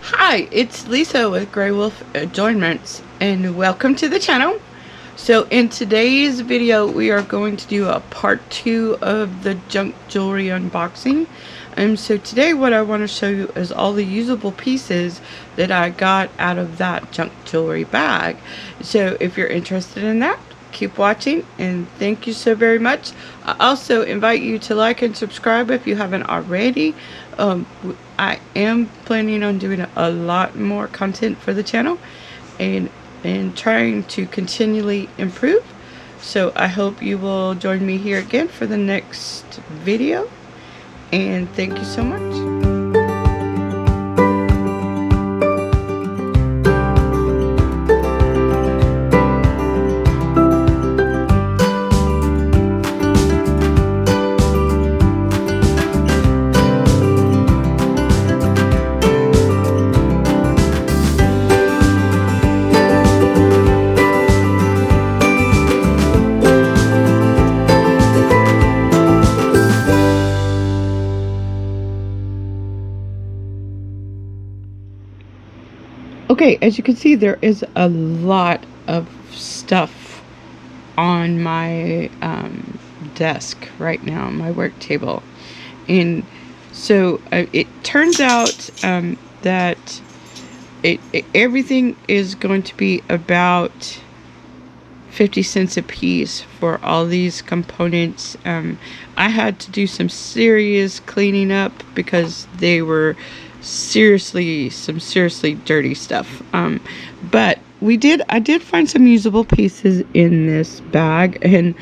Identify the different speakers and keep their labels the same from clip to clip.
Speaker 1: Hi, it's Lisa with Greywolf Adornments, and welcome to the channel. So in today's video, we are going to do a part 2 of the junk jewelry unboxing. So today what I want to show you is all the usable pieces that I got out of that junk jewelry bag. So if you're interested in that, keep watching, and thank you so very much. I also invite you to like and subscribe if you haven't already. I am planning on doing a lot more content for the channel and trying to continually improve. So I hope you will join me here again for the next video, and thank you so much. Okay, as you can see, there is a lot of stuff on my desk right now, my work table. And so it turns out that everything is going to be about 50 cents a piece for all these components. I had to do some serious cleaning up because they were seriously dirty stuff. But I did find some usable pieces in this bag, and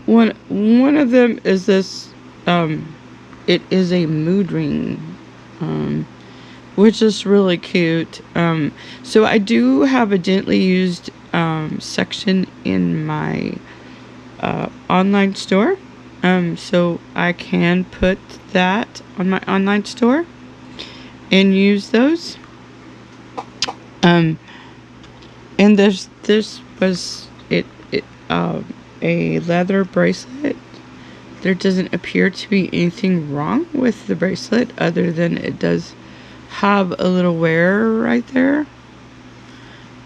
Speaker 1: one of them is this. It is a mood ring, which is really cute. So I do have a gently used section in my online store, so I can put that on my online store and use those. And this was a leather bracelet. There doesn't appear to be anything wrong with the bracelet other than it does have a little wear right there,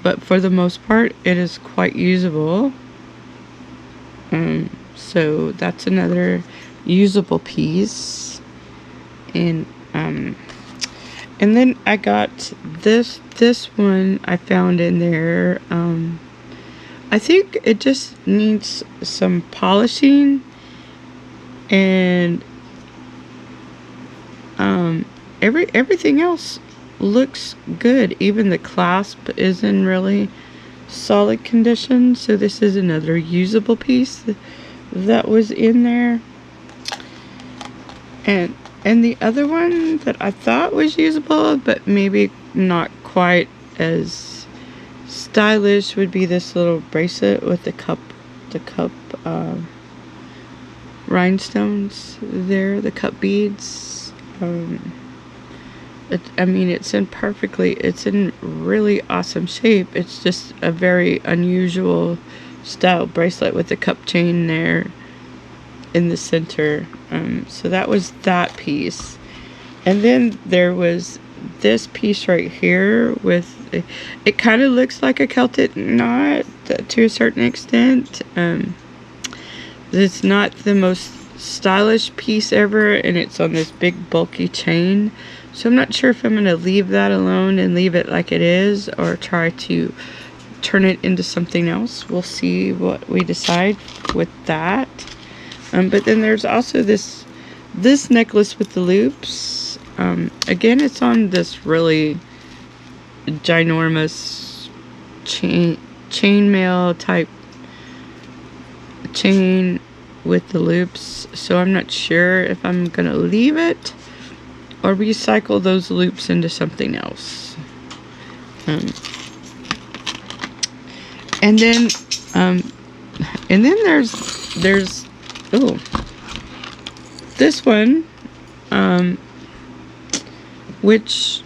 Speaker 1: but for the most part it is quite usable. So that's another usable piece. And then I got this one I found in there. I think it just needs some polishing, and everything else looks good. Even the clasp is in really solid condition. So this is another usable piece that was in there. And the other one that I thought was usable but maybe not quite as stylish would be this little bracelet with the cup rhinestones there, the cup beads. I mean, it's in really awesome shape. It's just a very unusual style bracelet with the cup chain there in the center. So that was that piece. And then there was this piece right here with, it kind of looks like a Celtic knot to a certain extent. It's not the most stylish piece ever, and it's on this big bulky chain. So I'm not sure if I'm going to leave that alone and leave it like it is, or try to turn it into something else. We'll see what we decide with that. But then there's also this necklace with the loops. Again, it's on this really ginormous chainmail type chain with the loops. So I'm not sure if I'm gonna leave it or recycle those loops into something else. And then there's this one, which,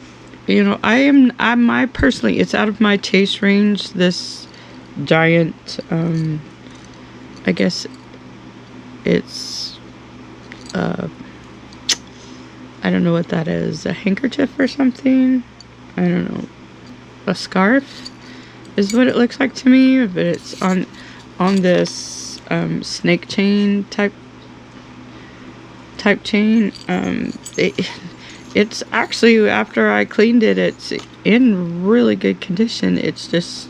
Speaker 1: you know, I personally, it's out of my taste range. This giant, I guess it's I don't know what that is, a handkerchief or something. I don't know, a scarf is what it looks like to me, but it's on this snake chain type chain. It's actually, after I cleaned it, it's in really good condition. It's just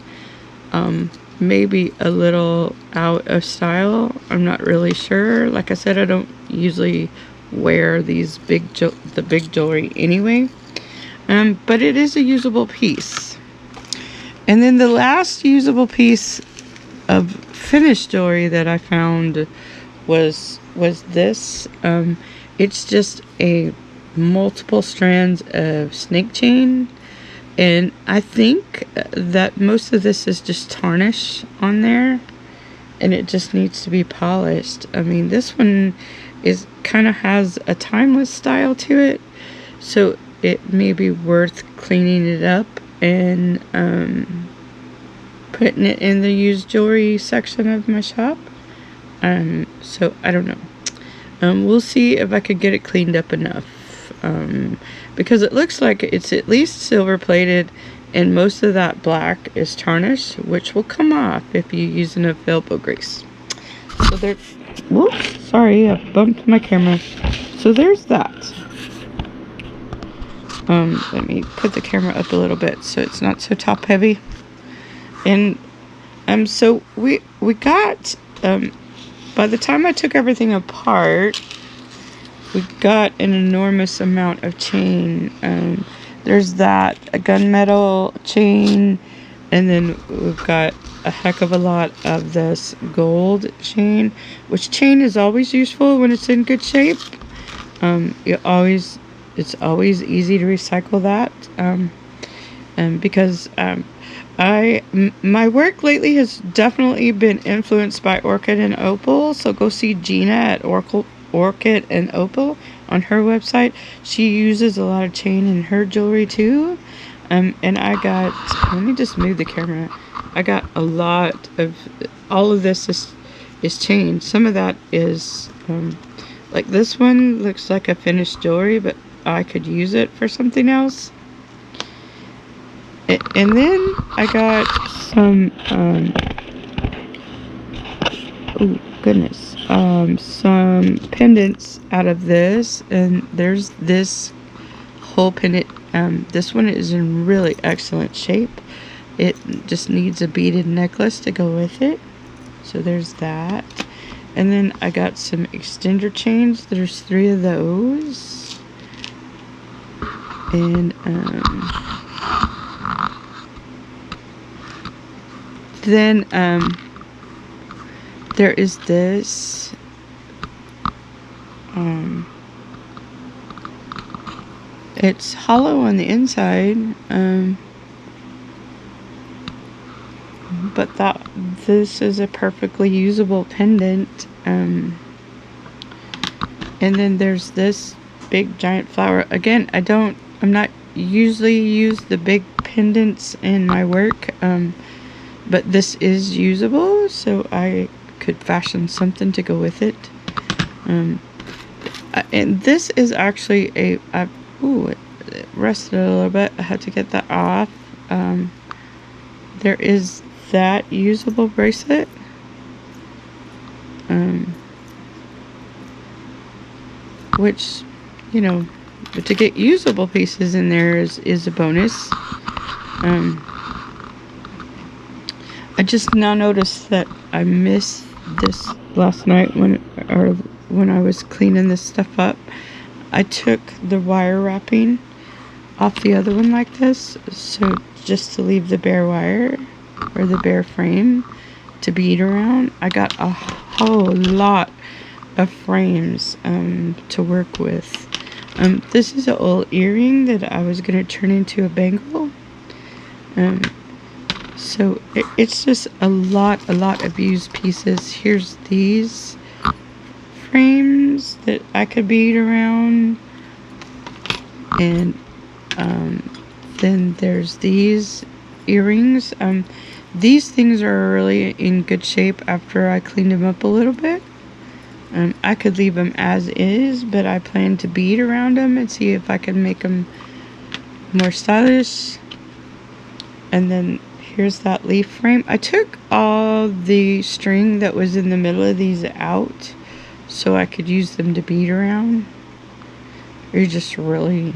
Speaker 1: maybe a little out of style. I'm not really sure. Like I said, I don't usually wear these big jewelry anyway. But it is a usable piece. And then the last usable piece of finished jewelry that I found was this. It's just a multiple strands of snake chain, and I think that most of this is just tarnish on there, and it just needs to be polished. I mean, this one is kind of has a timeless style to it, so it may be worth cleaning it up and putting it in the used jewelry section of my shop. So I don't know. We'll see if I could get it cleaned up enough. Because it looks like it's at least silver plated, and most of that black is tarnish, which will come off if you use enough elbow grease. So there. Whoops, sorry, I bumped my camera. So there's that. Let me put the camera up a little bit so it's not so top heavy. And so we got by the time I took everything apart, we got an enormous amount of chain. There's that, a gunmetal chain, and then we've got a heck of a lot of this gold chain, which chain is always useful when it's in good shape. It's always easy to recycle that. Because my work lately has definitely been influenced by Orchid and Opal. So go see Gina at Orchid and Opal on her website. She uses a lot of chain in her jewelry too. And I got, let me just move the camera. I got a lot of, all of this is chain. Some of that is, like this one looks like a finished jewelry, but I could use it for something else. And then I got some, oh goodness, some pendants out of this, and there's this whole pendant. This one is in really excellent shape. It just needs a beaded necklace to go with it. So there's that. And then I got some extender chains. There's 3 of those. And then there is this it's hollow on the inside, but this is a perfectly usable pendant. And then there's this big giant flower. Again, I'm not usually use the big pendants in my work, but this is usable, so I could fashion something to go with it. And this is actually it rested a little bit. I had to get that off. There is that usable bracelet. Which, you know, but to get usable pieces in there is a bonus. I just now noticed that I missed this last night when I was cleaning this stuff up. I took the wire wrapping off the other one like this, so just to leave the bare wire or the bare frame to bead around. I got a whole lot of frames to work with. This is an old earring that I was going to turn into a bangle. So it's just a lot of used pieces. Here's these frames that I could bead around, and then there's these earrings. These things are really in good shape after I cleaned them up a little bit. I could leave them as is, but I plan to bead around them and see if I can make them more stylish. And then here's that leaf frame. I took all the string that was in the middle of these out so I could use them to bead around. They're just really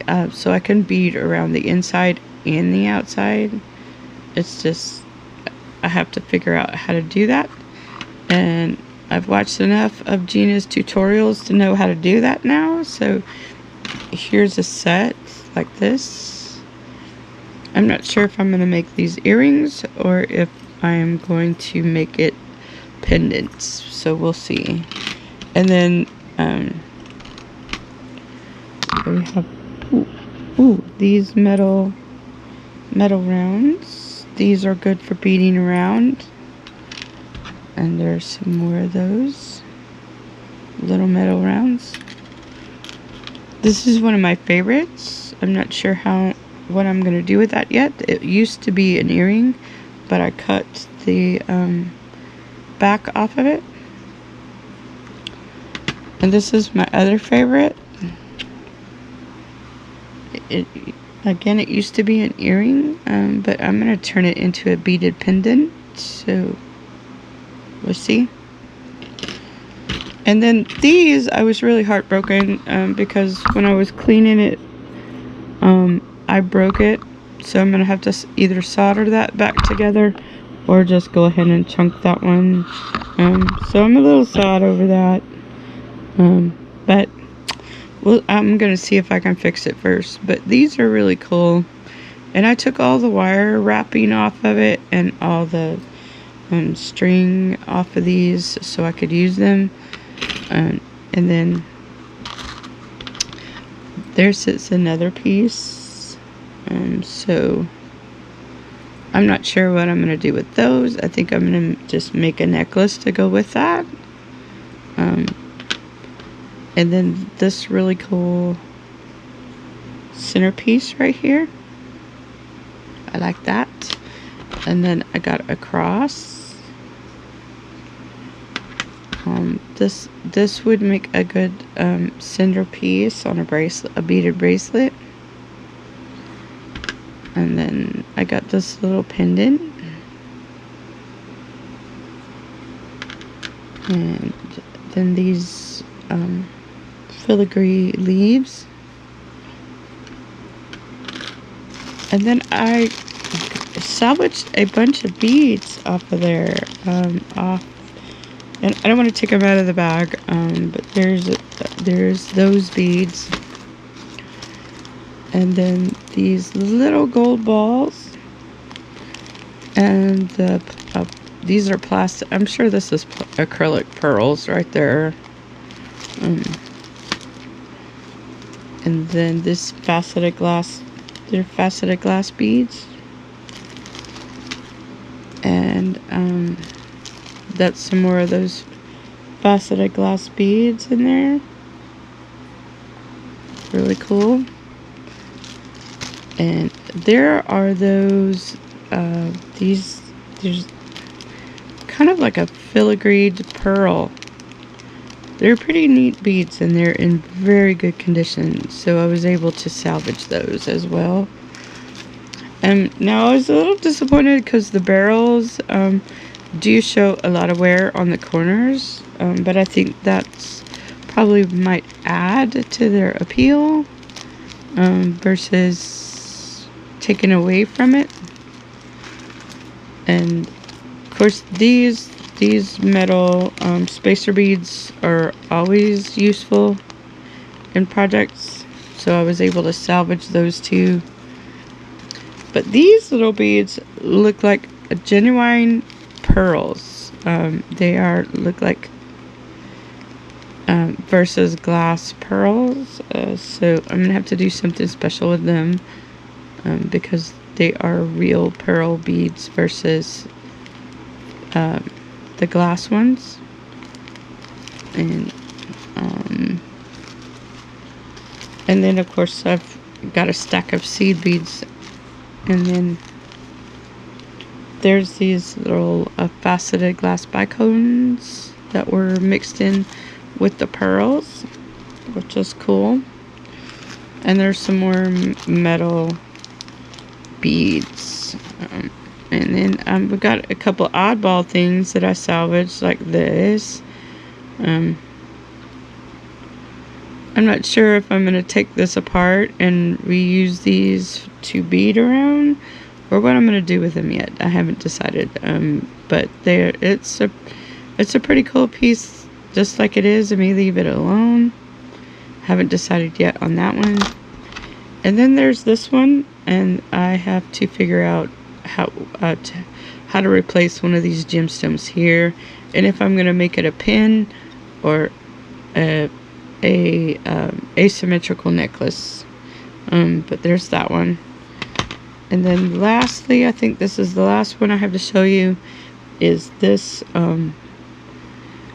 Speaker 1: up, so I can bead around the inside and the outside. It's just, I have to figure out how to do that, and I've watched enough of Gina's tutorials to know how to do that now. So here's a set like this. I'm not sure if I'm going to make these earrings or if I'm going to make it pendants, so we'll see. And then we have these metal rounds. These are good for beading around, and there's some more of those little metal rounds. This is one of my favorites. I'm not sure what I'm gonna do with that yet. It used to be an earring, but I cut the back off of it. And this is my other favorite. Again, it used to be an earring, but I'm going to turn it into a beaded pendant, so we'll see. And then these, I was really heartbroken because when I was cleaning it, I broke it, so I'm going to have to either solder that back together or just go ahead and chunk that one. So I'm a little sad over that, but well, I'm going to see if I can fix it first. But these are really cool. And I took all the wire wrapping off of it and all the string off of these so I could use them. And then there sits another piece. So I'm not sure what I'm going to do with those. I think I'm going to just make a necklace to go with that. And then this really cool centerpiece right here. I like that. And then I got a cross. This would make a good centerpiece on a bracelet, a beaded bracelet. And then I got this little pendant. And then these filigree leaves. And then I salvaged a bunch of beads off of there. And I don't want to take them out of the bag, but there's those beads. And then these little gold balls. And these are plastic. I'm sure this is acrylic pearls right there. And then this faceted glass. They're faceted glass beads. And that's some more of those faceted glass beads in there. Really cool. And there are those, there's kind of like a filigreed pearl. They're pretty neat beads and they're in very good condition. So I was able to salvage those as well. And now I was a little disappointed because the barrels do show a lot of wear on the corners. But I think that's probably might add to their appeal versus taking away from it. And of course these metal spacer beads are always useful in projects, so I was able to salvage those too. But these little beads look like genuine pearls. They look like versus glass pearls, so I'm gonna have to do something special with them because they are real pearl beads versus the glass ones. And then of course I've got a stack of seed beads, and then there's these little faceted glass bicones that were mixed in with the pearls, which is cool. And there's some more metal beads. And then we got a couple oddball things that I salvaged, like this. I'm not sure if I'm going to take this apart and reuse these to bead around, or what I'm going to do with them yet. I haven't decided. But it's a pretty cool piece, just like it is. I may leave it alone. Haven't decided yet on that one. And then there's this one, and I have to figure out how to replace one of these gemstones here, and if I'm gonna make it a pin or a asymmetrical necklace. But there's that one. And then lastly, I think this is the last one I have to show you, is this.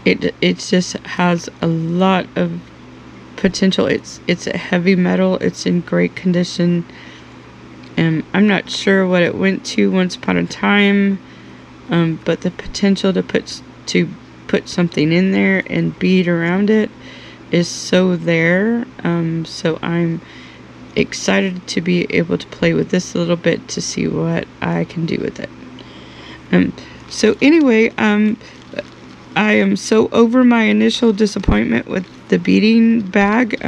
Speaker 1: It just has a lot of potential. It's a heavy metal. It's in great condition. I'm not sure what it went to once upon a time, but the potential to put something in there and bead around it is so there. So I'm excited to be able to play with this a little bit to see what I can do with it. So anyway, I am so over my initial disappointment with the beading bag,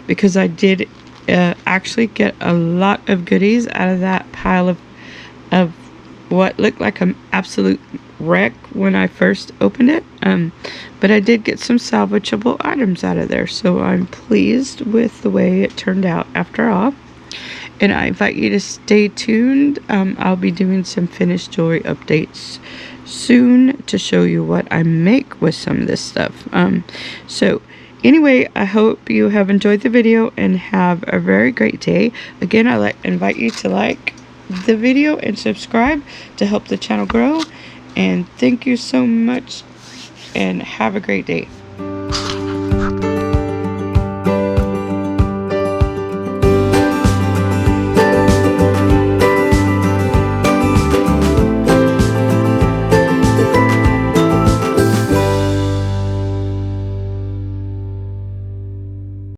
Speaker 1: because I did actually get a lot of goodies out of that pile of what looked like an absolute wreck when I first opened it. But I did get some salvageable items out of there, so I'm pleased with the way it turned out after all. And I invite you to stay tuned. I'll be doing some finished jewelry updates soon to show you what I make with some of this stuff. So anyway, I hope you have enjoyed the video and have a very great day. Again, I invite you to like the video and subscribe to help the channel grow. And thank you so much, and have a great day.